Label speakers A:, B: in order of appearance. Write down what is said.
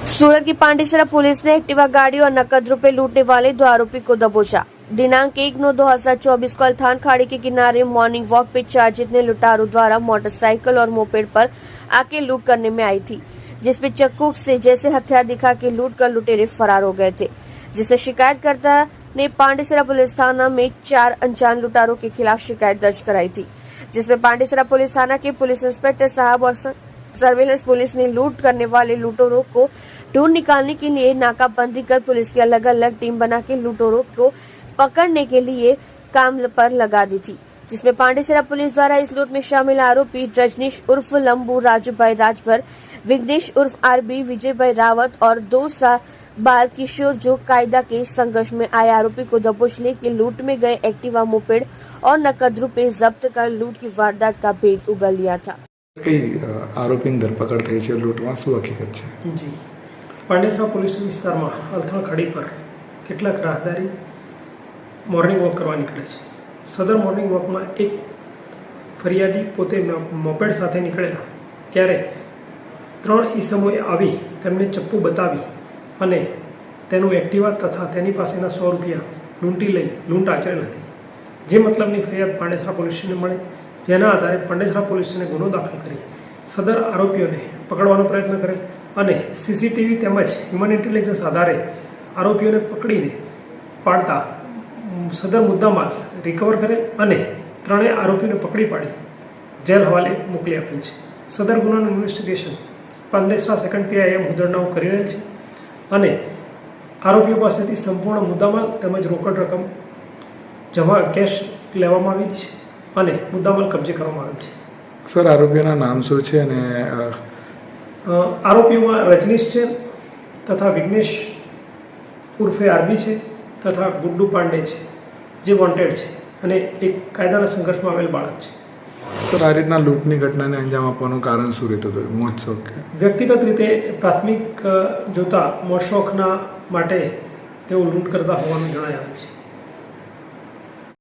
A: सूरत की पांडेसरा पुलिस ने एक्टिवा गाड़ी और नकद रुपए लूटने वाले 2 आरोपी को दबोचा। दिनांक 1/9/2024 को अल्थान खाड़ी के किनारे मॉर्निंग वॉक पे चार्जित ने लुटारों द्वारा मोटरसाइकिल और मोपेड पर आके लूट करने में आई थी, जिसपे चक्कू से जैसे हथियार दिखा के लूट कर लुटेरे फरार हो गए थे, जिससे शिकायतकर्ता ने पांडेसरा पुलिस थाना में 4 अनजान लुटारों के खिलाफ शिकायत दर्ज कराई थी, जिसमें पांडेसरा पुलिस थाना के पुलिस इंस्पेक्टर साहब और सर्विलांस पुलिस ने लूट करने वाले लुटेरों को ढूंढ निकालने के लिए नाकाबंदी कर पुलिस की अलग अलग टीम बना के लुटेरों को पकड़ने के लिए काम पर लगा दी थी, जिसमें पांडेसरा पुलिस द्वारा इस लूट में शामिल आरोपी रजनीश उर्फ लंबू, राजू भाई राजभर, विघ्नेश उर्फ आरबी, विजय भाई रावत और 2 बाल किशोर जो कायदा के संघर्ष में आए आरोपी को दबोच लेके लूट में गए एक्टिवा, मोपेड और नकद रुपए जब्त कर लूट की वारदात का भेद उगल लिया था।
B: कई आरोपीની ધરપકડ થઈ છે લૂંટમાં, શું હકીકત છે?
C: જી, પાંડેસરા પોલીસ વિસ્તારમાં અલથાણ ખાડી પર કેટલાક રાહદારી મોર્નિંગ વોક કરવા નીકળે છે। સદર મોર્નિંગ વોકમાં એક ફરિયાદી પોતે મોપેડ સાથે નીકળેલા ત્યારે 3 ઈસમોએ આવી તેમને ચપ્પુ બતાવી અને તેનું એક્ટિવા તથા તેની પાસેના 100 રૂપિયા લૂંટી લઈ લૂંટ આચરેલ હતી, જે મતલબની ફરિયાદ પાંડેસરા પોલીસને મળે, જેના આધારે પાંડેસરા પોલીસને ગુનો દાખલ કરી સદર આરોપીઓને પકડવાનો પ્રયત્ન કરેલ અને સીસીટીવી તેમજ હ્યુમન ઇન્ટેલિજન્સ આધારે આરોપીઓને પકડીને પાડતા સદર મુદ્દામાલ રિકવર કરેલ અને 3 આરોપીઓને પકડી પાડી જેલ હવાલે મોકલી આપેલ છે। સદર ગુનાનું ઇન્વેસ્ટિગેશન પાંડેસરા સેકન્ડ પીઆઈએમ હુદરનાઓ કરી રહેલ છે અને આરોપીઓ પાસેથી સંપૂર્ણ મુદ્દામાલ તેમજ રોકડ રકમ જમા કેશ લેવામાં આવી છે અને મુદ્દામાલ કબજે કરવામાં આવેલ છે।
B: સર, આરોપીઓના નામ શું છે અને
C: આરોપીઓમાં રજનીશ છે તથા વિઘ્નેશ ઉર્ફે આરબી છે તથા ગુડ્ડુ પાંડે છે, જે વોન્ટેડ છે અને એક કાયદાના સંઘર્ષમાં આવેલ બાળક છે।
B: સર, આ રીતના લૂંટની ઘટનાને અંજામ આપવાનું કારણ શું રહેતું હતું? મોજ શોખ?
C: વ્યક્તિગત રીતે પ્રાથમિક જોતા મોજ શોખના માટે તેઓ લૂંટ કરતા હોવાનું જણાય આવે છે।